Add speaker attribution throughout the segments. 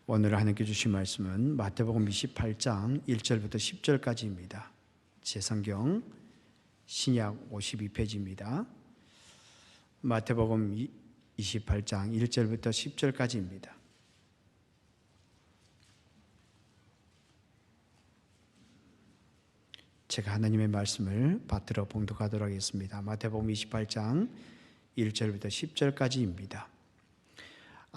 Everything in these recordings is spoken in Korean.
Speaker 1: 오늘 하나님께 주신 말씀은 마태복음 28장 1절부터 10절까지입니다. 제 성경 신약 52페이지입니다. 마태복음 28장 1절부터 10절까지입니다. 제가 하나님의 말씀을 받들어 봉독하도록 하겠습니다. 마태복음 28장 1절부터 10절까지입니다.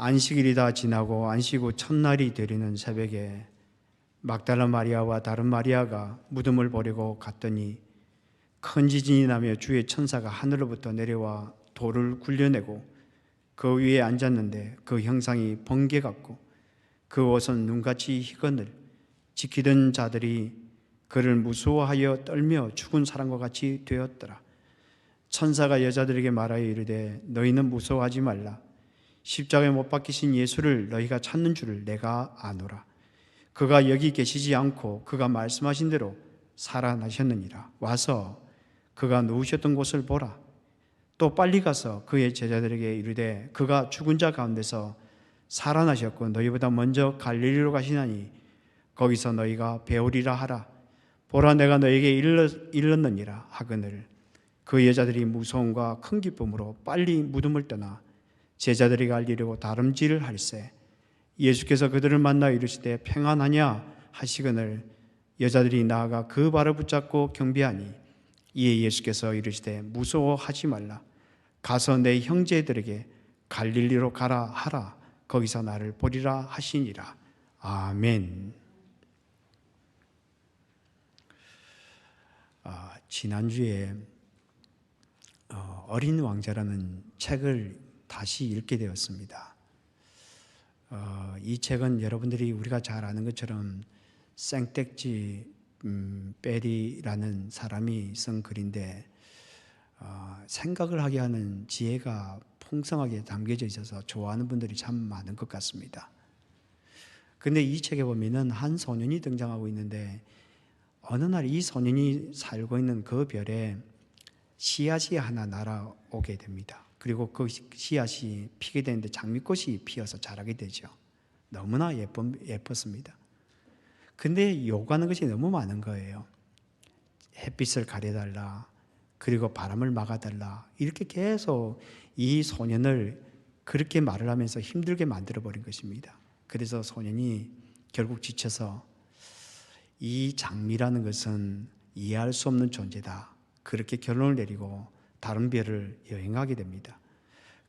Speaker 1: 안식일이 다 지나고 안식 후 첫날이 되리는 새벽에 막달라 마리아와 다른 마리아가 무덤을 보려고 갔더니 큰 지진이 나며 주의 천사가 하늘로부터 내려와 돌을 굴려내고 그 위에 앉았는데 그 형상이 번개 같고 그 옷은 눈같이 희건을 지키던 자들이 그를 무서워하여 떨며 죽은 사람과 같이 되었더라. 천사가 여자들에게 말하여 이르되 너희는 무서워하지 말라. 십자가에 못 박히신 예수를 너희가 찾는 줄을 내가 아노라. 그가 여기 계시지 않고 그가 말씀하신 대로 살아나셨느니라. 와서 그가 누우셨던 곳을 보라. 또 빨리 가서 그의 제자들에게 이르되 그가 죽은 자 가운데서 살아나셨고 너희보다 먼저 갈릴리로 가시나니 거기서 너희가 배우리라 하라. 보라, 내가 너에게 일렀느니라 하거늘. 그 여자들이 무서움과 큰 기쁨으로 빨리 무덤을 떠나 제자들이 알리려고 다름질을 할세 예수께서 그들을 만나 이르시되 평안하냐 하시거늘 여자들이 나아가 그 발을 붙잡고 경배하니 이에 예수께서 이르시되 무서워하지 말라. 가서 내 형제들에게 갈릴리로 가라 하라. 거기서 나를 보리라 하시니라. 아멘. 지난주에 어린 왕자라는 책을 다시 읽게 되었습니다. 이 책은 여러분들이 우리가 잘 아는 것처럼 생텍쥐 베리라는 사람이 쓴 글인데 생각을 하게 하는 지혜가 풍성하게 담겨져 있어서 좋아하는 분들이 참 많은 것 같습니다. 그런데 이 책에 보면은 한 소년이 등장하고 있는데 어느 날 이 소년이 살고 있는 그 별에 씨앗이 하나 날아오게 됩니다. 그리고 그 씨앗이 피게 되는데 장미꽃이 피어서 자라게 되죠. 너무나 예뻤습니다. 근데 요구하는 것이 너무 많은 거예요. 햇빛을 가려달라, 그리고 바람을 막아달라, 이렇게 계속 이 소년을 그렇게 말을 하면서 힘들게 만들어버린 것입니다. 그래서 소년이 결국 지쳐서 이 장미라는 것은 이해할 수 없는 존재다, 그렇게 결론을 내리고 다른 별을 여행하게 됩니다.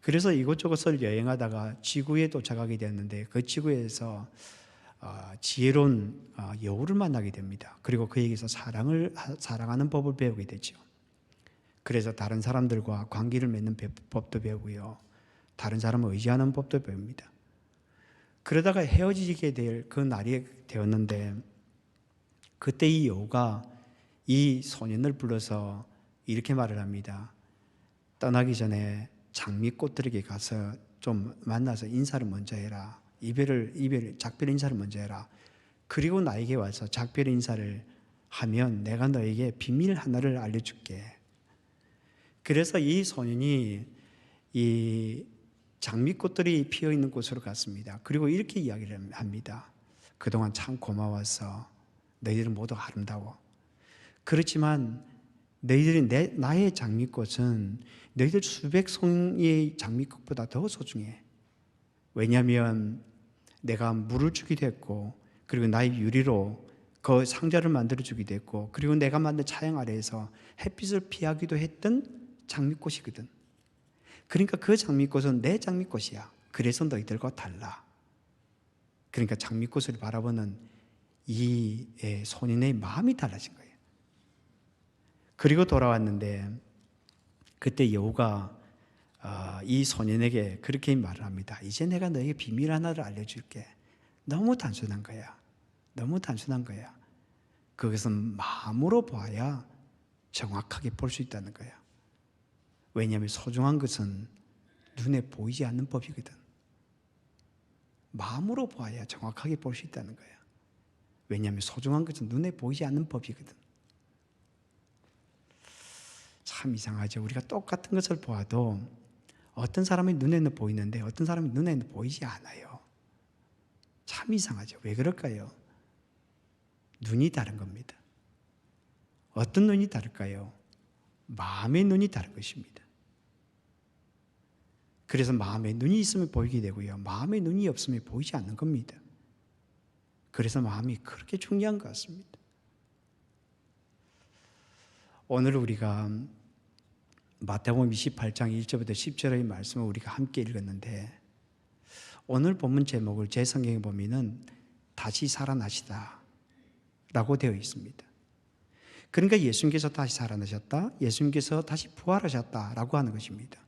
Speaker 1: 그래서 이곳저곳을 여행하다가 지구에 도착하게 되었는데 그 지구에서 지혜로운 여우를 만나게 됩니다. 그리고 그에게서 사랑하는 법을 배우게 되죠. 그래서 다른 사람들과 관계를 맺는 법도 배우고요, 다른 사람을 의지하는 법도 배웁니다. 그러다가 헤어지게 될 그 날이 되었는데 그때 이 여우가 이 소년을 불러서 이렇게 말을 합니다. 떠나기 전에 장미꽃들에게 가서 좀 만나서 인사를 먼저 해라. 작별 인사를 먼저 해라. 그리고 나에게 와서 작별 인사를 하면 내가 너에게 비밀 하나를 알려줄게. 그래서 이 소년이 이 장미꽃들이 피어 있는 곳으로 갔습니다. 그리고 이렇게 이야기를 합니다. 그동안 참 고마웠어. 너희들은 모두 아름다워. 그렇지만 나의 장미꽃은 너희들 수백 송이의 장미꽃보다 더 소중해. 왜냐하면 내가 물을 주기도 했고, 그리고 나의 유리로 그 상자를 만들어 주기도 했고, 그리고 내가 만든 차양 아래에서 햇빛을 피하기도 했던 장미꽃이거든. 그러니까 그 장미꽃은 내 장미꽃이야. 그래서 너희들과 달라. 그러니까 장미꽃을 바라보는 이 소년의 마음이 달라진 거예요. 그리고 돌아왔는데 그때 여우가 이 소년에게 그렇게 말을 합니다. 이제 내가 너에게 비밀 하나를 알려줄게. 너무 단순한 거야. 너무 단순한 거야. 그것은 마음으로 봐야 정확하게 볼 수 있다는 거야. 왜냐하면 소중한 것은 눈에 보이지 않는 법이거든. 마음으로 봐야 정확하게 볼 수 있다는 거야. 왜냐하면 소중한 것은 눈에 보이지 않는 법이거든. 참 이상하죠. 우리가 똑같은 것을 보아도 어떤 사람의 눈에는 보이는데 어떤 사람의 눈에는 보이지 않아요. 참 이상하죠. 왜 그럴까요? 눈이 다른 겁니다. 어떤 눈이 다를까요? 마음의 눈이 다른 것입니다. 그래서 마음의 눈이 있으면 보이게 되고요. 마음의 눈이 없으면 보이지 않는 겁니다. 그래서 마음이 그렇게 중요한 것 같습니다. 오늘 우리가 마태복음 28장 1절부터 10절의 말씀을 우리가 함께 읽었는데 오늘 본문 제목을 제 성경에 보면은 다시 살아나시다 라고 되어 있습니다. 그러니까 예수님께서 다시 살아나셨다, 예수님께서 다시 부활하셨다라고 하는 것입니다.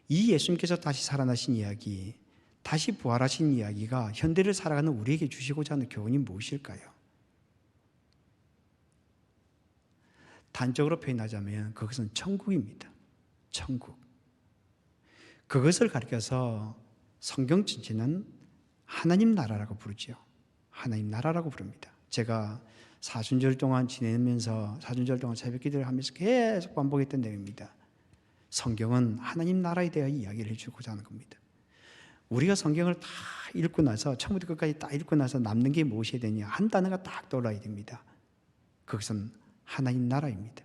Speaker 1: 이 예수님께서 다시 살아나신 이야기, 다시 부활하신 이야기가 현대를 살아가는 우리에게 주시고자 하는 교훈이 무엇일까요? 단적으로 표현하자면 그것은 천국입니다. 천국. 그것을 가리켜서 성경 전체는 하나님 나라라고 부르죠. 하나님 나라라고 부릅니다. 제가 사순절 동안 지내면서 사순절 동안 새벽 기도를 하면서 계속 반복했던 내용입니다. 성경은 하나님 나라에 대해 이야기를 해주고자 하는 겁니다. 우리가 성경을 다 읽고 나서 처음부터 끝까지 다 읽고 나서 남는 게 무엇이 되냐 한 단어가 딱 떠올라야 됩니다. 그것은 하나님 나라입니다.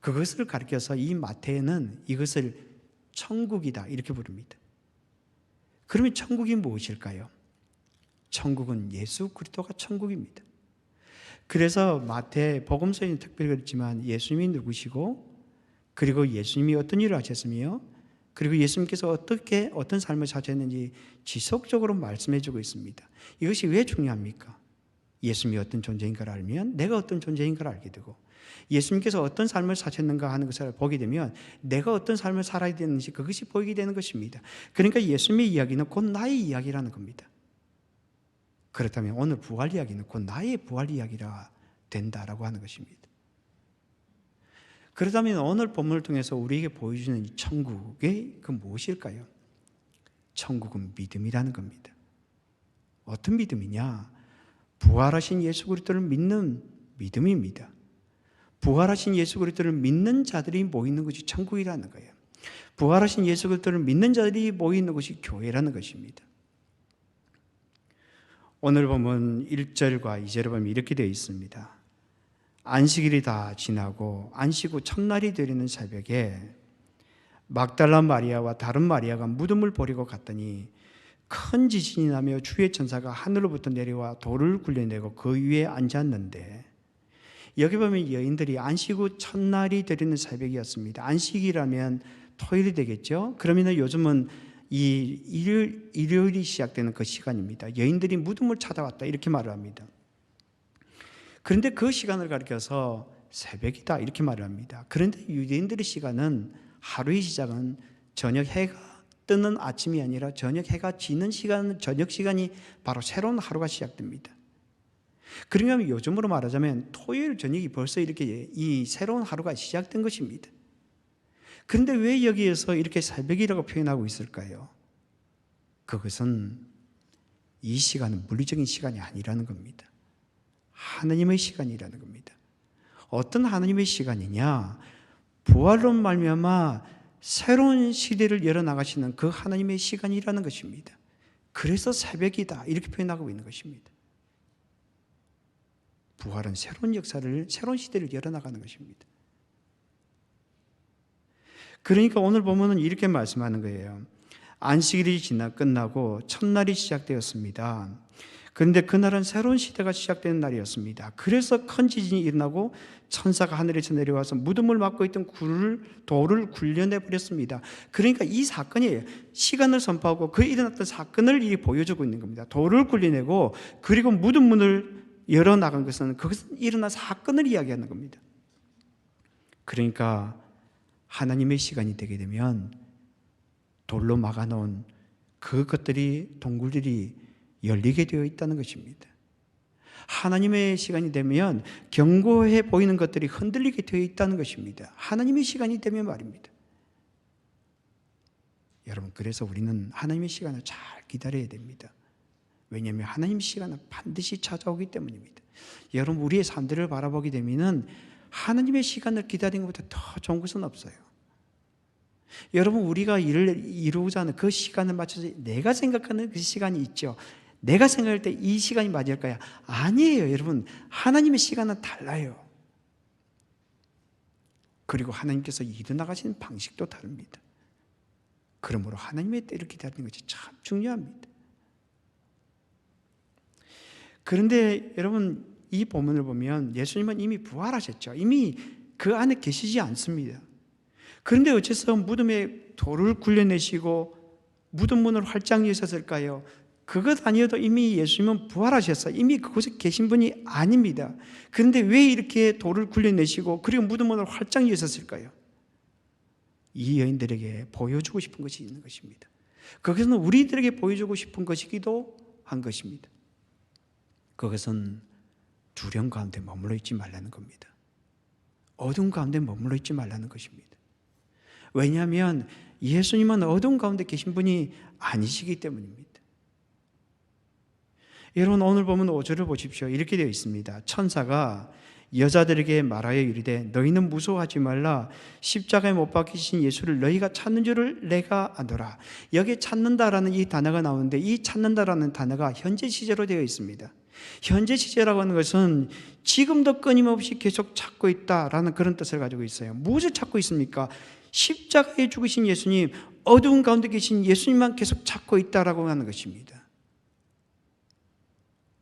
Speaker 1: 그것을 가리켜서 이 마태는 이것을 천국이다 이렇게 부릅니다. 그러면 천국이 무엇일까요? 천국은 예수 그리스도가 천국입니다. 그래서 마태 복음서에는 특별히 그렇지만 예수님이 누구시고 그리고 예수님이 어떤 일을 하셨으며 그리고 예수님께서 어떤 삶을 사셨는지 지속적으로 말씀해 주고 있습니다. 이것이 왜 중요합니까? 예수님이 어떤 존재인가를 알면 내가 어떤 존재인가를 알게 되고 예수님께서 어떤 삶을 사셨는가 하는 것을 보게 되면 내가 어떤 삶을 살아야 되는지 그것이 보이게 되는 것입니다. 그러니까 예수님의 이야기는 곧 나의 이야기라는 겁니다. 그렇다면 오늘 부활 이야기는 곧 나의 부활 이야기라 된다라고 하는 것입니다. 그렇다면 오늘 본문을 통해서 우리에게 보여주는 이 천국의 그 무엇일까요? 천국은 믿음이라는 겁니다. 어떤 믿음이냐? 부활하신 예수 그리스도를 믿는 믿음입니다. 부활하신 예수 그리스도를 믿는 자들이 모이는 것이 천국이라는 거예요. 부활하신 예수 그리스도를 믿는 자들이 모이는 것이 교회라는 것입니다. 오늘 보면 1절과 2절에 보면 이렇게 되어 있습니다. 안식일이 다 지나고 안식 후 첫날이 되리는 새벽에 막달라 마리아와 다른 마리아가 무덤을 보려고 갔더니 큰 지진이 나며 주의 천사가 하늘로부터 내려와 돌을 굴려내고 그 위에 앉았는데 여기 보면 여인들이 안식 후 첫날이 되리는 새벽이었습니다. 안식이라면 토요일이 되겠죠. 그러면 요즘은 이 일요일이 시작되는 그 시간입니다. 여인들이 무덤을 찾아왔다 이렇게 말을 합니다. 그런데 그 시간을 가리켜서 새벽이다 이렇게 말을 합니다. 그런데 유대인들의 시간은 하루의 시작은 저녁 해가 뜨는 아침이 아니라 저녁 해가 지는 시간, 저녁 시간이 바로 새로운 하루가 시작됩니다. 그러면 요즘으로 말하자면 토요일 저녁이 벌써 이렇게 이 새로운 하루가 시작된 것입니다. 그런데 왜 여기에서 이렇게 새벽이라고 표현하고 있을까요? 그것은 이 시간은 물리적인 시간이 아니라는 겁니다. 하나님의 시간이라는 겁니다. 어떤 하나님의 시간이냐? 부활로 말미암아 새로운 시대를 열어나가시는 그 하나님의 시간이라는 것입니다. 그래서 새벽이다 이렇게 표현하고 있는 것입니다. 부활은 새로운 역사를, 새로운 시대를 열어나가는 것입니다. 그러니까 오늘 보면은 이렇게 말씀하는 거예요. 안식일이 끝나고 첫날이 시작되었습니다. 그런데 그날은 새로운 시대가 시작되는 날이었습니다. 그래서 큰 지진이 일어나고 천사가 하늘에서 내려와서 무덤을 막고 있던 돌을 굴려내 버렸습니다. 그러니까 이 사건이 시간을 선포하고 그 일어났던 사건을 보여주고 있는 겁니다. 돌을 굴려내고 그리고 무덤 문을 열어나간 것은 그것은 일어난 사건을 이야기하는 겁니다. 그러니까 하나님의 시간이 되게 되면 돌로 막아놓은 그것들이 동굴들이 열리게 되어 있다는 것입니다. 하나님의 시간이 되면 견고해 보이는 것들이 흔들리게 되어 있다는 것입니다. 하나님의 시간이 되면 말입니다. 여러분, 그래서 우리는 하나님의 시간을 잘 기다려야 됩니다. 왜냐하면 하나님의 시간은 반드시 찾아오기 때문입니다. 여러분, 우리의 삶들을 바라보게 되면 하나님의 시간을 기다리는 것보다 더 좋은 것은 없어요. 여러분, 우리가 일을 이루고자 하는 그 시간을 맞춰서 내가 생각하는 그 시간이 있죠. 내가 생각할 때 이 시간이 맞을까요? 아니에요, 여러분. 하나님의 시간은 달라요. 그리고 하나님께서 이루나가시는 방식도 다릅니다. 그러므로 하나님의 때를 기다리는 것이 참 중요합니다. 그런데 여러분, 이 본문을 보면 예수님은 이미 부활하셨죠. 이미 그 안에 계시지 않습니다. 그런데 어째서 무덤에 돌을 굴려내시고 무덤 문을 활짝 여셨을까요? 그것 아니어도 이미 예수님은 부활하셨어요. 이미 그곳에 계신 분이 아닙니다. 그런데 왜 이렇게 돌을 굴려내시고 그리고 무덤 문을 활짝 여셨을까요? 이 여인들에게 보여주고 싶은 것이 있는 것입니다. 그것은 우리들에게 보여주고 싶은 것이기도 한 것입니다. 그것은 두려움 가운데 머물러 있지 말라는 겁니다. 어둠 가운데 머물러 있지 말라는 것입니다. 왜냐하면 예수님은 어둠 가운데 계신 분이 아니시기 때문입니다. 여러분, 오늘 보면 5절을 보십시오. 이렇게 되어 있습니다. 천사가 여자들에게 말하여 이르되 너희는 무서워하지 말라. 십자가에 못 박히신 예수를 너희가 찾는 줄을 내가 아노라. 여기에 찾는다라는 이 단어가 나오는데, 이 찾는다라는 단어가 현재 시제로 되어 있습니다. 현재 시제라고 하는 것은 지금도 끊임없이 계속 찾고 있다라는 그런 뜻을 가지고 있어요. 무엇을 찾고 있습니까? 십자가에 죽으신 예수님, 어두운 가운데 계신 예수님만 계속 찾고 있다라고 하는 것입니다.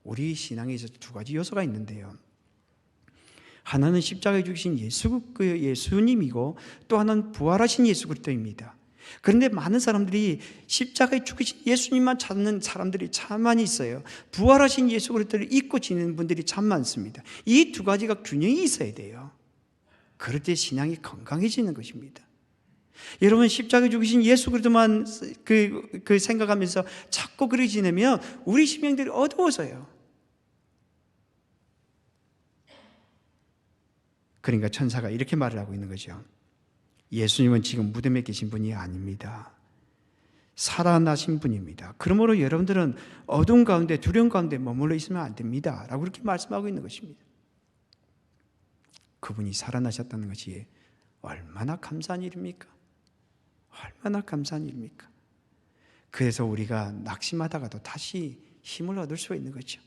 Speaker 1: 우리 신앙에 있어서 두 가지 요소가 있는데요. 하나는 십자가에 죽으신 예수님이고 또 하나는 부활하신 예수 그리스도입니다. 그런데 많은 사람들이 십자가에 죽으신 예수님만 찾는 사람들이 참 많이 있어요. 부활하신 예수 그리스도를 잊고 지내는 분들이 참 많습니다. 이 두 가지가 균형이 있어야 돼요. 그럴 때 신앙이 건강해지는 것입니다. 여러분, 십자가에 죽으신 예수 그리스도만 그 생각하면서 자꾸 그렇게 지내면 우리 심령들이 어두워져요. 그러니까 천사가 이렇게 말을 하고 있는 거죠. 예수님은 지금 무덤에 계신 분이 아닙니다. 살아나신 분입니다. 그러므로 여러분들은 어두운 가운데 두려움 가운데 머물러 있으면 안 됩니다 라고 그렇게 말씀하고 있는 것입니다. 그분이 살아나셨다는 것이 얼마나 감사한 일입니까? 얼마나 감사한 일입니까? 그래서 우리가 낙심하다가도 다시 힘을 얻을 수가 있는 거죠.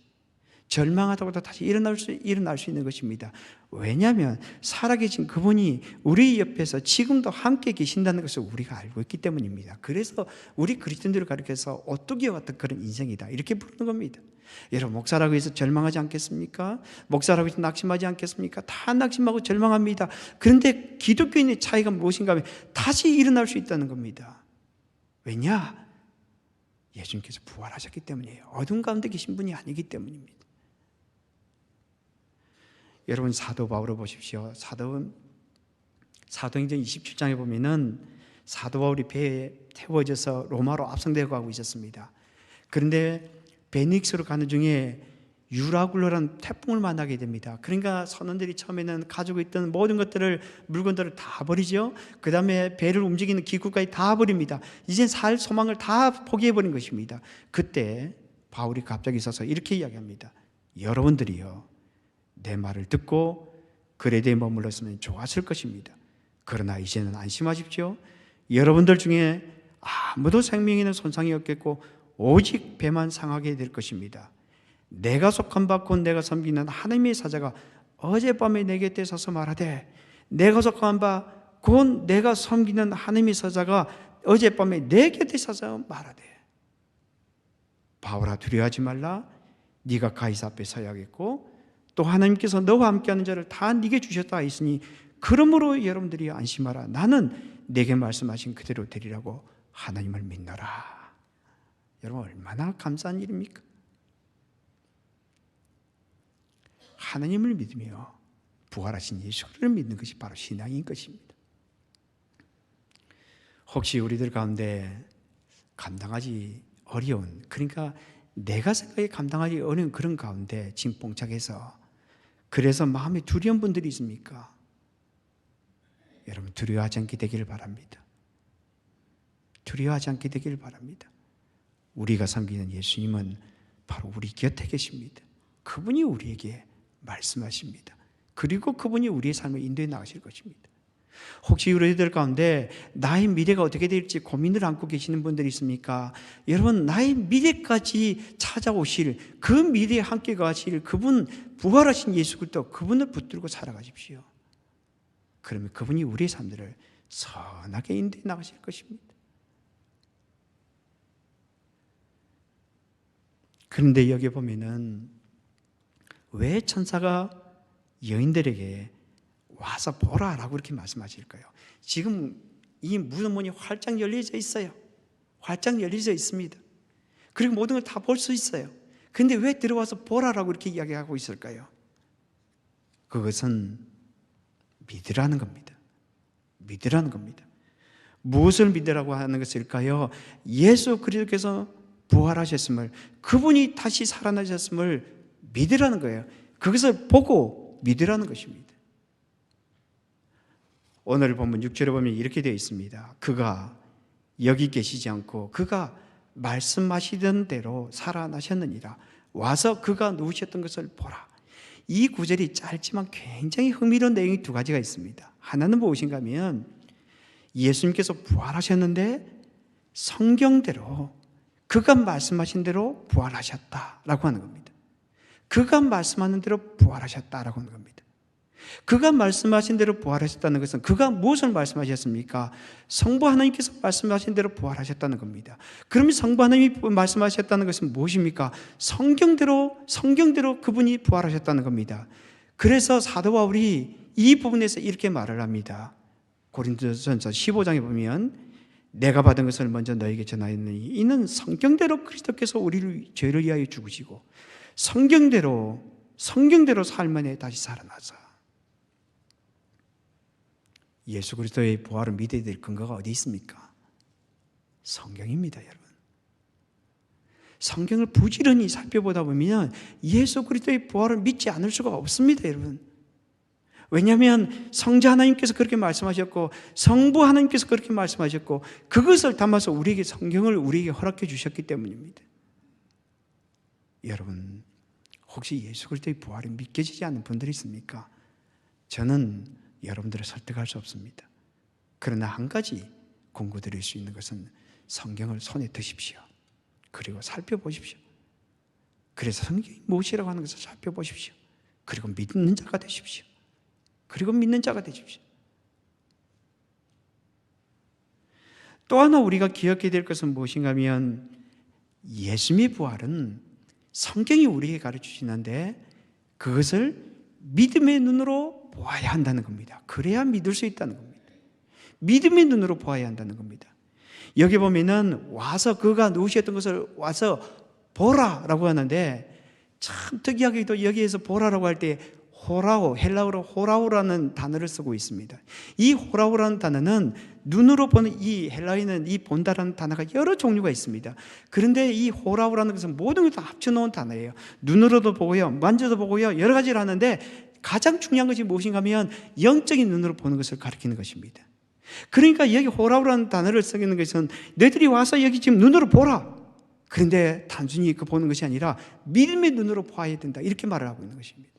Speaker 1: 절망하다가도 다시 일어날 수 있는 것입니다. 왜냐하면 살아계신 그분이 우리 옆에서 지금도 함께 계신다는 것을 우리가 알고 있기 때문입니다. 그래서 우리 그리스도인들을 가리켜서 오뚜기와 같은 그런 인생이다 이렇게 부르는 겁니다. 여러분, 목사라고 해서 절망하지 않겠습니까? 목사라고 해서 낙심하지 않겠습니까? 다 낙심하고 절망합니다. 그런데 기독교인의 차이가 무엇인가 하면 다시 일어날 수 있다는 겁니다. 왜냐? 예수님께서 부활하셨기 때문이에요. 어둠 가운데 계신 분이 아니기 때문입니다. 여러분, 사도 바울을 보십시오. 사도행전 27장에 보면은 사도 바울이 배에 태워져서 로마로 압송되어 가고 있었습니다. 그런데 베닉스로 가는 중에 유라굴로라는 태풍을 만나게 됩니다. 그러니까 선원들이 처음에는 가지고 있던 모든 물건들을 다 버리죠. 그 다음에 배를 움직이는 기구까지 다 버립니다. 이제 살 소망을 다 포기해버린 것입니다. 그때 바울이 갑자기 서서 이렇게 이야기합니다. 여러분들이요, 내 말을 듣고 그레데에 머물렀으면 좋았을 것입니다. 그러나 이제는 안심하십시오. 여러분들 중에 아무도 생명에는 손상이 없겠고 오직 배만 상하게 될 것입니다. 내가 속한 바 곧 내가 섬기는 하나님의 사자가 어젯밤에 내 곁에 서서 말하되, 내가 속한 바 곧 내가 섬기는 하나님의 사자가 어젯밤에 내 곁에 서서 말하되, 바울아, 두려워하지 말라. 네가 가이사 앞에 서야겠고 또 하나님께서 너와 함께하는 자를 다 네게 주셨다 했으니 그러므로 여러분들이 안심하라. 나는 내게 말씀하신 그대로 되리라고 하나님을 믿노라. 여러분, 얼마나 감사한 일입니까? 하나님을 믿으며 부활하신 예수를 믿는 것이 바로 신앙인 것입니다. 혹시 우리들 가운데 감당하지 어려운, 그러니까 내가 생각에 감당하기 어려운 그런 가운데 지금 봉착해서 그래서 마음에 두려운 분들이 있습니까? 여러분, 두려워하지 않게 되기를 바랍니다. 두려워하지 않게 되기를 바랍니다. 우리가 섬기는 예수님은 바로 우리 곁에 계십니다. 그분이 우리에게 말씀하십니다. 그리고 그분이 우리의 삶을 인도해 나가실 것입니다. 혹시 우리들 가운데 나의 미래가 어떻게 될지 고민을 안고 계시는 분들이 있습니까? 여러분, 나의 미래까지 찾아오실, 그 미래에 함께 가실 그분, 부활하신 예수 그리스도, 그분을 붙들고 살아가십시오. 그러면 그분이 우리의 삶들을 선하게 인도해 나가실 것입니다. 그런데 여기 보면은 왜 천사가 여인들에게 와서 보라라고 이렇게 말씀하실까요? 지금 이 무덤문이 활짝 열려져 있어요. 활짝 열려져 있습니다. 그리고 모든 걸 다 볼 수 있어요. 그런데 왜 들어와서 보라라고 이렇게 이야기하고 있을까요? 그것은 믿으라는 겁니다. 믿으라는 겁니다. 무엇을 믿으라고 하는 것일까요? 예수 그리스도께서 부활하셨음을, 그분이 다시 살아나셨음을 믿으라는 거예요. 그것을 보고 믿으라는 것입니다. 오늘 본문 6절에 보면 이렇게 되어 있습니다. 그가 여기 계시지 않고 그가 말씀하시던 대로 살아나셨느니라. 와서 그가 누우셨던 것을 보라. 이 구절이 짧지만 굉장히 흥미로운 내용이 두 가지가 있습니다. 하나는 무엇인가 하면 예수님께서 부활하셨는데 성경대로 그가 말씀하신 대로 부활하셨다라고 하는 겁니다. 그가 말씀하는 대로 부활하셨다라고 하는 겁니다. 그가 말씀하신 대로 부활하셨다는 것은 그가 무엇을 말씀하셨습니까? 성부 하나님께서 말씀하신 대로 부활하셨다는 겁니다. 그러면 성부 하나님이 말씀하셨다는 것은 무엇입니까? 성경대로 그분이 부활하셨다는 겁니다. 그래서 사도 바울이 이 부분에서 이렇게 말을 합니다. 고린도전서 15장에 보면 내가 받은 것을 먼저 너에게 전하였느니 이는 성경대로 그리스도께서 우리를 죄를 위하여 죽으시고 성경대로 삶만에 다시 살아나서 예수 그리스도의 부활을 믿어야 될 근거가 어디 있습니까? 성경입니다, 여러분. 성경을 부지런히 살펴보다 보면 예수 그리스도의 부활을 믿지 않을 수가 없습니다, 여러분. 왜냐하면 성자 하나님께서 그렇게 말씀하셨고 성부 하나님께서 그렇게 말씀하셨고 그것을 담아서 우리에게 성경을 우리에게 허락해 주셨기 때문입니다. 여러분, 혹시 예수 그리스도의 부활이 믿겨지지 않는 분들이 있습니까? 저는 여러분들을 설득할 수 없습니다. 그러나 한 가지 권고드릴 수 있는 것은 성경을 손에 드십시오. 그리고 살펴보십시오. 그래서 성경이 무엇이라고 하는 것을 살펴보십시오. 그리고 믿는 자가 되십시오. 또 하나 우리가 기억해야 될 것은 무엇인가 하면 예수님의 부활은 성경이 우리에게 가르치시는데 그것을 믿음의 눈으로 보아야 한다는 겁니다. 그래야 믿을 수 있다는 겁니다. 믿음의 눈으로 보아야 한다는 겁니다. 여기 보면은 와서 그가 누우셨던 것을 와서 보라라고 하는데 참 특이하게도 여기에서 보라라고 할 때 호라오, 헬라어로 호라오라는 단어를 쓰고 있습니다. 이 호라오라는 단어는 눈으로 보는 이 헬라어에는 이 본다라는 단어가 여러 종류가 있습니다. 그런데 이 호라오라는 것은 모든 걸 다 합쳐놓은 단어예요. 눈으로도 보고요, 만져도 보고요, 여러 가지를 하는데 가장 중요한 것이 무엇인가 하면 영적인 눈으로 보는 것을 가리키는 것입니다. 그러니까 여기 호라오라는 단어를 쓰는 것은 너희들이 와서 여기 지금 눈으로 보라. 그런데 단순히 그 보는 것이 아니라 믿음의 눈으로 보아야 된다. 이렇게 말을 하고 있는 것입니다.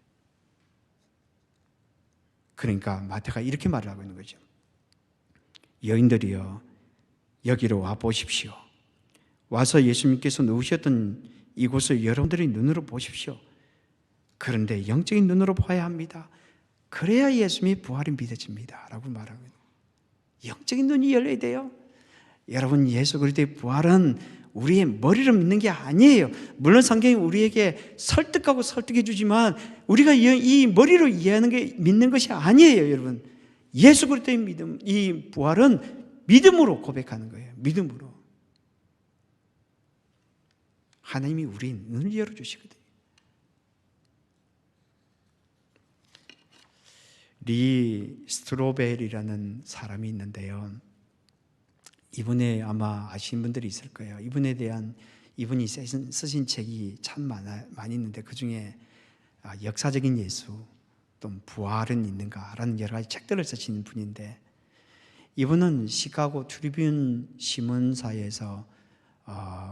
Speaker 1: 그러니까 마태가 이렇게 말을 하고 있는 거죠. 여인들이여 여기로 와 보십시오. 와서 예수님께서 누우셨던 이곳을 여러분들이 눈으로 보십시오. 그런데 영적인 눈으로 봐야 합니다. 그래야 예수님의 부활이 믿어집니다. 라고 말하고 있는 거예요. 영적인 눈이 열려야 돼요. 여러분, 예수 그리스도의 부활은 우리의 머리로 믿는 게 아니에요. 물론 성경이 우리에게 설득하고 설득해 주지만 우리가 이 머리로 이해하는 게 믿는 것이 아니에요, 여러분. 예수 그리스도의 믿음, 이 부활은 믿음으로 고백하는 거예요. 믿음으로. 하나님이 우리 눈을 열어주시거든요. 리 스트로벨이라는 사람이 있는데요. 이분의 아마 아시는 분들이 있을 거예요. 이분이 쓰신 책이 참 많이 있는데 그 중에 역사적인 예수, 또 부활은 있는가라는 여러 가지 책들을 쓰시는 분인데 이분은 시카고 트리뷴 신문사에서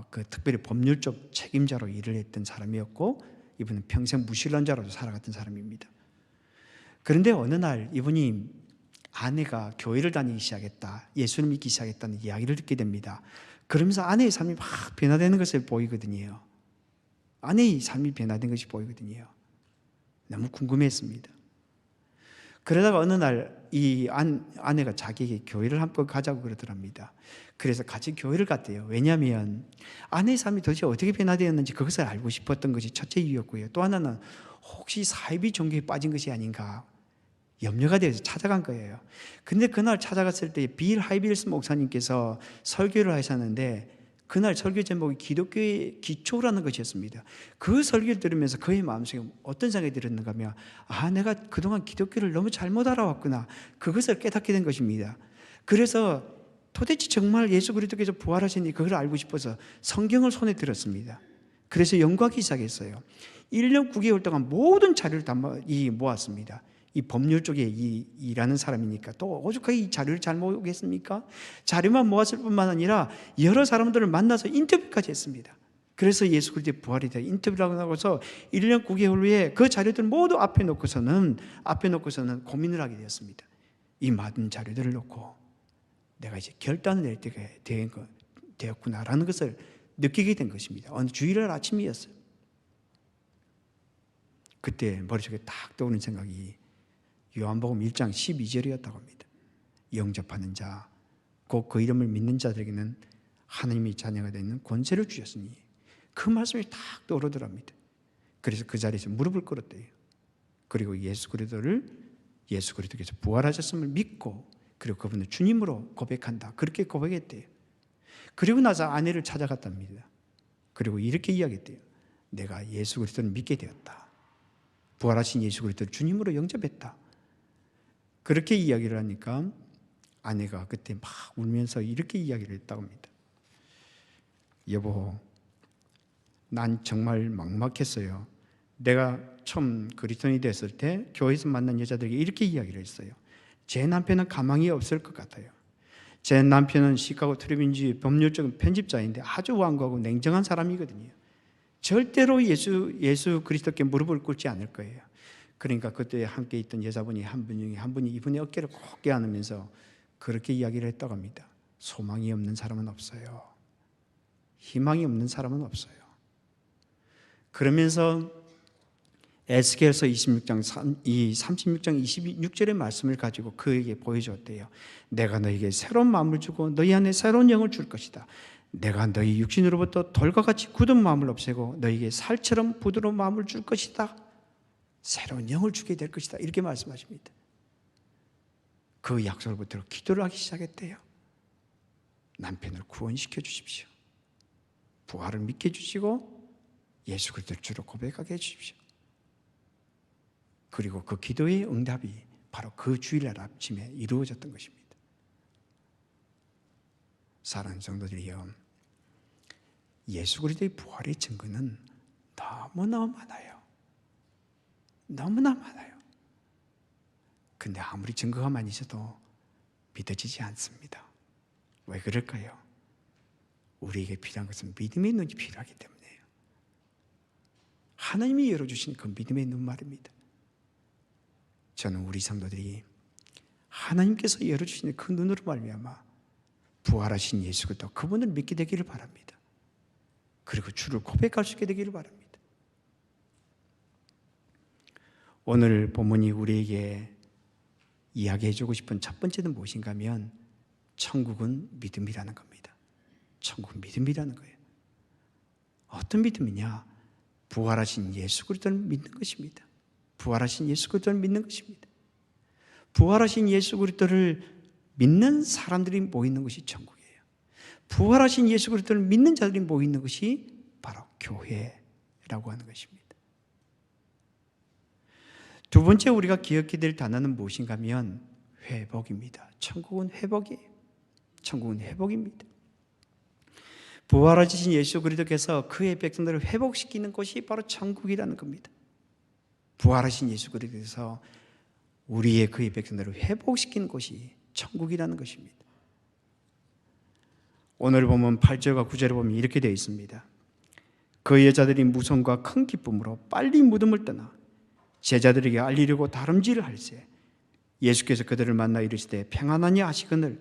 Speaker 1: 그 특별히 법률 쪽 책임자로 일을 했던 사람이었고 이분은 평생 무신론자로도 살아갔던 사람입니다. 그런데 어느 날 이분이 아내가 교회를 다니기 시작했다, 예수를 믿기 시작했다는 이야기를 듣게 됩니다. 그러면서 아내의 삶이 막 변화되는 것을 보이거든요. 아내의 삶이 변화된 것이 보이거든요. 너무 궁금했습니다. 그러다가 어느 날 이 아내가 자기에게 교회를 한번 가자고 그러더랍니다. 그래서 같이 교회를 갔대요. 왜냐하면 아내의 삶이 도대체 어떻게 변화되었는지 그것을 알고 싶었던 것이 첫째 이유였고요. 또 하나는 혹시 사이비 종교에 빠진 것이 아닌가 염려가 되어서 찾아간 거예요. 근데 그날 찾아갔을 때 빌 하이빌스 목사님께서 설교를 하셨는데 그날 설교 제목이 기독교의 기초라는 것이었습니다. 그 설교를 들으면서 그의 마음속에 어떤 생각이 들었는가 하면 내가 그동안 기독교를 너무 잘못 알아왔구나, 그것을 깨닫게 된 것입니다. 그래서 도대체 정말 예수 그리스도께서 부활하시니 그걸 알고 싶어서 성경을 손에 들었습니다. 그래서 연구하기 시작했어요. 1년 9개월 동안 모든 자료를 다 모았습니다. 이 법률 쪽에 일하는 사람이니까 또 오죽하게 이 자료를 잘 모으겠습니까? 자료만 모았을 뿐만 아니라 여러 사람들을 만나서 인터뷰까지 했습니다. 그래서 예수 그리스도의 부활에 대해 인터뷰를 하고서 1년 9개월 후에 그 자료들 모두 앞에 놓고서는 고민을 하게 되었습니다. 이 많은 자료들을 놓고 내가 이제 결단을 낼 때가 되었구나라는 것을 느끼게 된 것입니다. 어느 주일날 아침이었어요. 그때 머릿속에 딱 떠오르는 생각이 요한복음 1장 12절이었다고 합니다. 영접하는 자, 곧 그 이름을 믿는 자들에게는 하나님의 자녀가 되는 권세를 주셨으니, 그 말씀이 딱 떠오르더랍니다. 그래서 그 자리에서 무릎을 꿇었대요. 그리고 예수 그리스도께서 부활하셨음을 믿고, 그리고 그분을 주님으로 고백한다, 그렇게 고백했대요. 그리고 나서 아내를 찾아갔답니다. 그리고 이렇게 이야기했대요. 내가 예수 그리스도를 믿게 되었다. 부활하신 예수 그리스도를 주님으로 영접했다. 그렇게 이야기를 하니까 아내가 그때 막 울면서 이렇게 이야기를 했다고 합니다. 여보, 난 정말 막막했어요. 내가 처음 그리스도인이 됐을 때 교회에서 만난 여자들에게 이렇게 이야기를 했어요. 제 남편은 가망이 없을 것 같아요. 제 남편은 시카고 트리뷴주의 법률적인 편집자인데 아주 완고하고 냉정한 사람이거든요. 절대로 예수 그리스도께 무릎을 꿇지 않을 거예요. 그러니까 그때 함께 있던 여자분이 한 분이 이분의 어깨를 꼭 껴안으면서 그렇게 이야기를 했다고 합니다. 소망이 없는 사람은 없어요. 희망이 없는 사람은 없어요. 그러면서 에스겔서 36장 26절의 말씀을 가지고 그에게 보여줬대요. 내가 너에게 새로운 마음을 주고 너희 안에 새로운 영을 줄 것이다. 내가 너희 육신으로부터 돌과 같이 굳은 마음을 없애고 너에게 살처럼 부드러운 마음을 줄 것이다. 새로운 영을 주게 될 것이다. 이렇게 말씀하십니다. 그 약속을 붙들고 기도를 하기 시작했대요. 남편을 구원시켜 주십시오. 부활을 믿게 해주시고 예수 그리스도를 주로 고백하게 해주십시오. 그리고 그 기도의 응답이 바로 그 주일날 아침에 이루어졌던 것입니다. 사랑하는 성도들이여, 예수 그리스도의 부활의 증거는 너무나 많아요. 너무나 많아요. 근데 아무리 증거가 많이 있어도 믿어지지 않습니다. 왜 그럴까요? 우리에게 필요한 것은 믿음의 눈이 필요하기 때문이에요. 하나님이 열어주신 그 믿음의 눈 말입니다. 저는 우리 성도들이 하나님께서 열어주신 그 눈으로 말미암아 부활하신 예수 그리스도 그분을 믿게 되기를 바랍니다. 그리고 주를 고백할 수 있게 되기를 바랍니다. 오늘 본문이 우리에게 이야기해주고 싶은 첫 번째는 무엇인가 하면 천국은 믿음이라는 겁니다. 천국은 믿음이라는 거예요. 어떤 믿음이냐? 부활하신 예수 그리스도를 믿는 것입니다. 부활하신 예수 그리스도를 믿는 것입니다. 부활하신 예수 그리스도를 믿는 사람들이 모이는 것이 천국이에요. 부활하신 예수 그리스도를 믿는 자들이 모이는 것이 바로 교회라고 하는 것입니다. 두 번째 우리가 기억해야 될 단어는 무엇인가 하면 회복입니다. 천국은 회복이에요. 천국은 회복입니다. 부활하신 예수 그리스도께서 그의 백성들을 회복시키는 것이 바로 천국이라는 겁니다. 부활하신 예수 그리스도께서 우리의 그의 백성들을 회복시키는 것이 천국이라는 것입니다. 오늘 보면 8절과 9절에 보면 이렇게 되어 있습니다. 그 여자들이 무성과 큰 기쁨으로 빨리 무덤을 떠나 제자들에게 알리려고 다름질을 할세 예수께서 그들을 만나 이르시되 평안하냐 하시거늘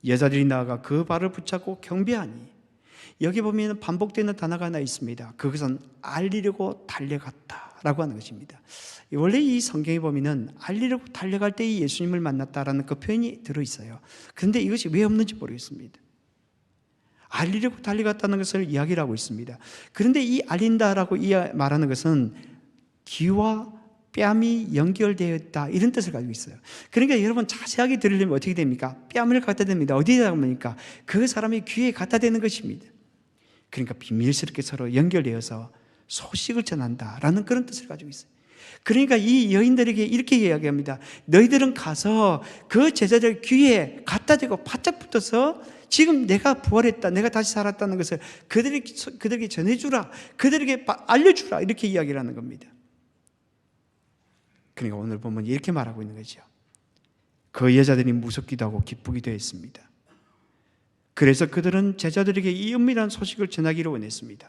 Speaker 1: 여자들이 나아가 그 발을 붙잡고 경배하니. 여기 보면 반복되는 단어가 하나 있습니다. 그것은 알리려고 달려갔다라고 하는 것입니다. 원래 이 성경에 보면은 알리려고 달려갈 때 예수님을 만났다라는 그 표현이 들어있어요. 그런데 이것이 왜 없는지 모르겠습니다. 알리려고 달려갔다는 것을 이야기를 하고 있습니다. 그런데 이 알린다라고 말하는 것은 귀와 뺨이 연결되어 있다, 이런 뜻을 가지고 있어요. 그러니까 여러분 자세하게 들으려면 어떻게 됩니까? 뺨을 갖다 댑니다. 어디에다 보니까 그 사람의 귀에 갖다 대는 것입니다. 그러니까 비밀스럽게 서로 연결되어서 소식을 전한다라는 그런 뜻을 가지고 있어요. 그러니까 이 여인들에게 이렇게 이야기합니다. 너희들은 가서 그 제자들 귀에 갖다 대고 바짝 붙어서 지금 내가 부활했다, 내가 다시 살았다는 것을 그들에게 전해주라, 그들에게 알려주라, 이렇게 이야기를 하는 겁니다. 그러니까 오늘 보면 이렇게 말하고 있는 거죠. 그 여자들이 무섭기도 하고 기쁘기도 했습니다. 그래서 그들은 제자들에게 이 은밀한 소식을 전하기를 원했습니다.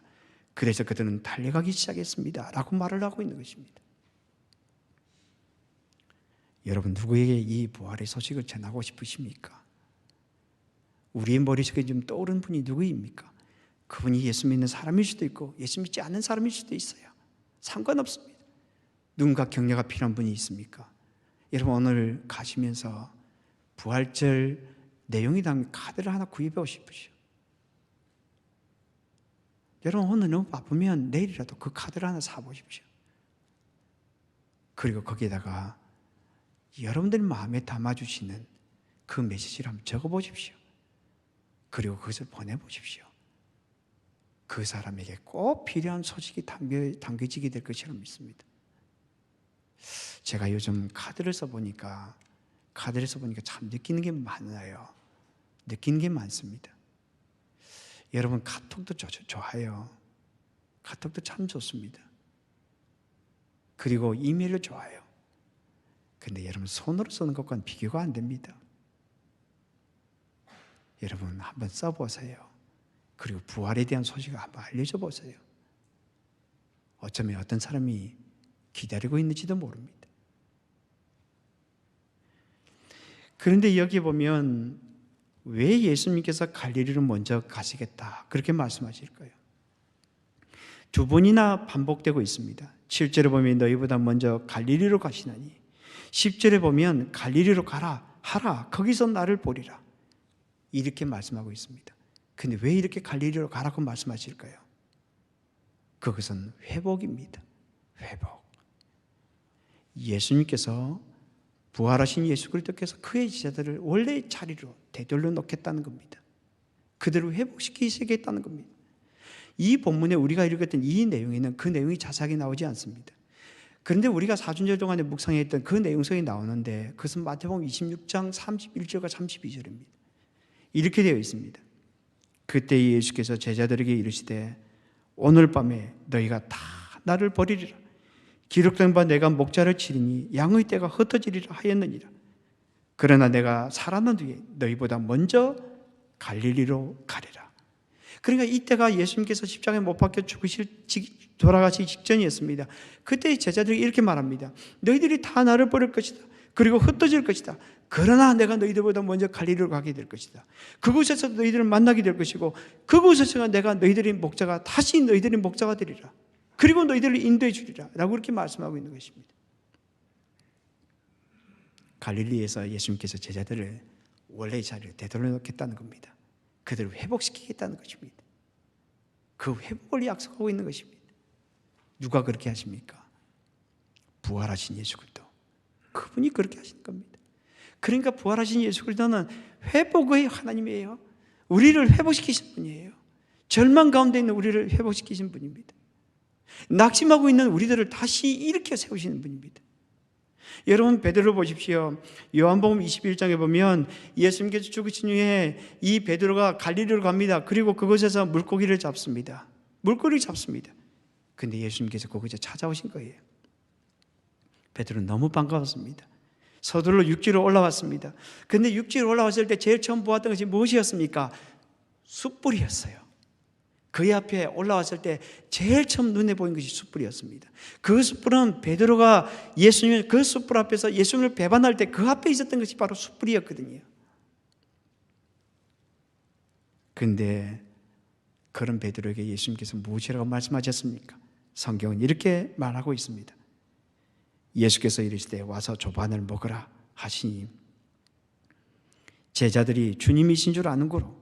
Speaker 1: 그래서 그들은 달려가기 시작했습니다 라고 말을 하고 있는 것입니다. 여러분, 누구에게 이 부활의 소식을 전하고 싶으십니까? 우리의 머릿속에 좀 떠오르는 분이 누구입니까? 그분이 예수 믿는 사람일 수도 있고 예수 믿지 않는 사람일 수도 있어요. 상관없습니다. 누군가 격려가 필요한 분이 있습니까? 여러분, 오늘 가시면서 부활절 내용이 담긴 카드를 하나 구입해 오십시오. 여러분, 오늘 너무 바쁘면 내일이라도 그 카드를 하나 사보십시오. 그리고 거기에다가 여러분들 마음에 담아주시는 그 메시지를 한번 적어보십시오. 그리고 그것을 보내보십시오. 그 사람에게 꼭 필요한 소식이 담겨지게 될 것이라 믿습니다. 제가 요즘 카드를 써보니까 참 느끼는 게 많아요. 느끼는 게 많습니다. 여러분, 카톡도 좋아요. 카톡도 참 좋습니다. 그리고 이메일도 좋아요. 근데 여러분, 손으로 쓰는 것과는 비교가 안 됩니다. 여러분, 한번 써보세요. 그리고 부활에 대한 소식을 한번 알려줘 보세요. 어쩌면 어떤 사람이 기다리고 있는지도 모릅니다. 그런데 여기 보면 왜 예수님께서 갈릴리로 먼저 가시겠다 그렇게 말씀하실까요? 두 번이나 반복되고 있습니다. 7절에 보면 너희보다 먼저 갈릴리로 가시나니, 10절에 보면 갈릴리로 가라 하라, 거기서 나를 보리라, 이렇게 말씀하고 있습니다. 근데 왜 이렇게 갈릴리로 가라고 말씀하실까요? 그것은 회복입니다. 회복. 예수님께서, 부활하신 예수 그리스도께서 그의 제자들을 원래의 자리로 되돌려 놓겠다는 겁니다. 그들을 회복시키시겠다는 겁니다. 이 본문에 우리가 읽었던 이 내용에는 그 내용이 자세하게 나오지 않습니다. 그런데 우리가 4주일 동안에 묵상했던 그 내용 속에 나오는데, 그것은 마태복음 26장 31절과 32절입니다. 이렇게 되어 있습니다. 그때 예수께서 제자들에게 이르시되 오늘 밤에 너희가 다 나를 버리리라. 기록된 바 내가 목자를 치리니 양의 떼가 흩어지리라 하였느니라. 그러나 내가 살아난 뒤에 너희보다 먼저 갈릴리로 가리라. 그러니까 이때가 예수님께서 십자가에 못 박혀 돌아가시기 직전이었습니다. 그때 제자들이 이렇게 말합니다. 너희들이 다 나를 버릴 것이다. 그리고 흩어질 것이다. 그러나 내가 너희들보다 먼저 갈릴리로 가게 될 것이다. 그곳에서 너희들을 만나게 될 것이고, 그곳에서 내가 너희들의 목자가 다시 너희들의 목자가 되리라. 그리고 너희들을 인도해 주리라 라고 이렇게 말씀하고 있는 것입니다. 갈릴리에서 예수님께서 제자들을 원래의 자리를 되돌려 놓겠다는 겁니다. 그들을 회복시키겠다는 것입니다. 그 회복을 약속하고 있는 것입니다. 누가 그렇게 하십니까? 부활하신 예수 그리스도, 그분이 그렇게 하시는 겁니다. 그러니까 부활하신 예수 그리스도는 회복의 하나님이에요. 우리를 회복시키신 분이에요. 절망 가운데 있는 우리를 회복시키신 분입니다. 낙심하고 있는 우리들을 다시 일으켜 세우시는 분입니다. 여러분, 베드로 보십시오. 요한복음 21장에 보면 예수님께서 죽으신 후에 이 베드로가 갈릴리로 갑니다. 그리고 그곳에서 물고기를 잡습니다. 물고기를 잡습니다. 근데 예수님께서 그곳에 찾아오신 거예요. 베드로 너무 반가웠습니다. 서둘러 육지로 올라왔습니다. 근데 육지로 올라왔을 때 제일 처음 보았던 것이 무엇이었습니까? 숯불이었어요. 그의 앞에 올라왔을 때 제일 처음 눈에 보인 것이 숯불이었습니다. 그 숯불은 베드로가 예수님, 그 숯불 앞에서 예수님을 배반할 때 그 앞에 있었던 것이 바로 숯불이었거든요. 그런데 그런 베드로에게 예수님께서 무엇이라고 말씀하셨습니까? 성경은 이렇게 말하고 있습니다. 예수께서 이르시되 와서 조반을 먹으라 하시니 제자들이 주님이신 줄 아는 고로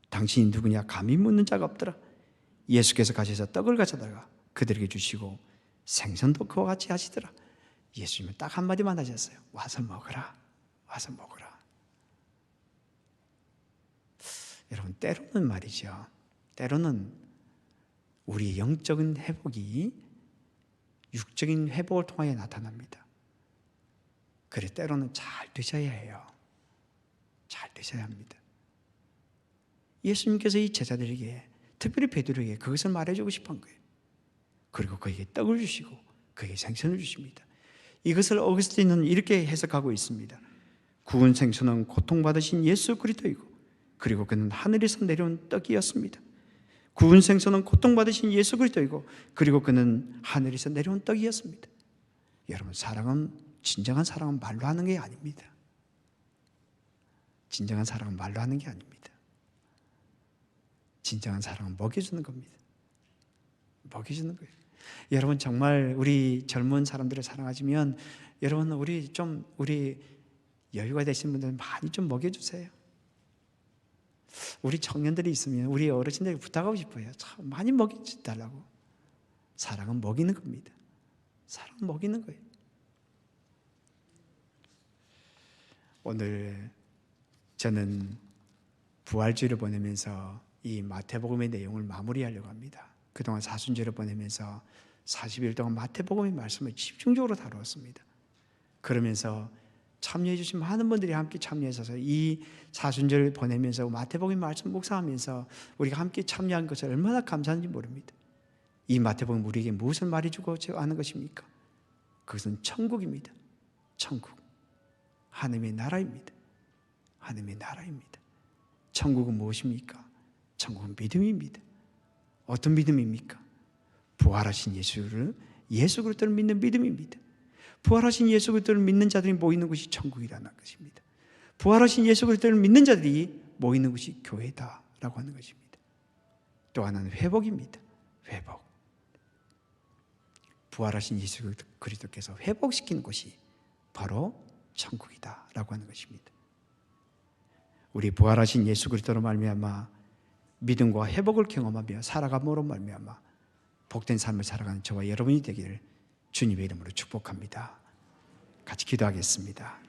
Speaker 1: 당신이 누구냐 감히 묻는 자가 없더라. 예수께서 가셔서 떡을 가져다가 그들에게 주시고 생선도 그와 같이 하시더라. 예수님은 딱 한마디만 하셨어요. 와서 먹으라. 와서 먹으라. 여러분, 때로는 말이죠, 때로는 우리 영적인 회복이 육적인 회복을 통하여 나타납니다. 그래, 때로는 잘 되셔야 해요. 잘 되셔야 합니다. 예수님께서 이 제자들에게, 특별히 베드로에게 그것을 말해주고 싶은 거예요. 그리고 그에게 떡을 주시고 그에게 생선을 주십니다. 이것을 어거스틴은 이렇게 해석하고 있습니다. 구운 생선은 고통받으신 예수 그리스도이고 그리고 그는 하늘에서 내려온 떡이었습니다. 구운 생선은 고통받으신 예수 그리스도이고 그리고 그는 하늘에서 내려온 떡이었습니다. 여러분, 사랑은, 진정한 사랑은 말로 하는 게 아닙니다. 진정한 사랑은 말로 하는 게 아닙니다. 진정한 사랑은 먹여주는 겁니다. 먹여주는 거예요. 여러분, 정말 우리 젊은 사람들을 사랑하시면 여러분, 우리 여유가 되신 분들 많이 좀 먹여주세요. 우리 청년들이 있으면 우리 어르신들에게 부탁하고 싶어요. 참 많이 먹여달라고. 사랑은 먹이는 겁니다. 사랑은 먹이는 거예요. 오늘 저는 부활주일을 보내면서 이 마태복음의 내용을 마무리하려고 합니다. 그동안 사순절을 보내면서 40일 동안 마태복음의 말씀을 집중적으로 다루었습니다. 그러면서 참여해 주신 많은 분들이 함께 참여해서 이 사순절을 보내면서 마태복음 말씀 묵상하면서 우리가 함께 참여한 것을 얼마나 감사한지 모릅니다. 이 마태복음 우리에게 무엇을 말해주고 하는 것입니까? 그것은 천국입니다. 천국. 하나님의 나라입니다. 하나님의 나라입니다. 천국은 무엇입니까? 천국은 믿음입니다. 어떤 믿음입니까? 부활하신 예수 그리스도를 믿는 믿음입니다. 부활하신 예수 그리스도를 믿는 자들이 모이는 곳이 천국이라는 것입니다. 부활하신 예수 그리스도를 믿는 자들이 모이는 곳이 교회다라고 하는 것입니다. 또 하나는 회복입니다. 회복. 부활하신 예수 그리스도께서 회복시키는 곳이 바로 천국이다라고 하는 것입니다. 우리 부활하신 예수 그리스도로 말미암아 믿음과 회복을 경험하며 살아감으로 말미암아 복된 삶을 살아가는 저와 여러분이 되기를 주님의 이름으로 축복합니다. 같이 기도하겠습니다.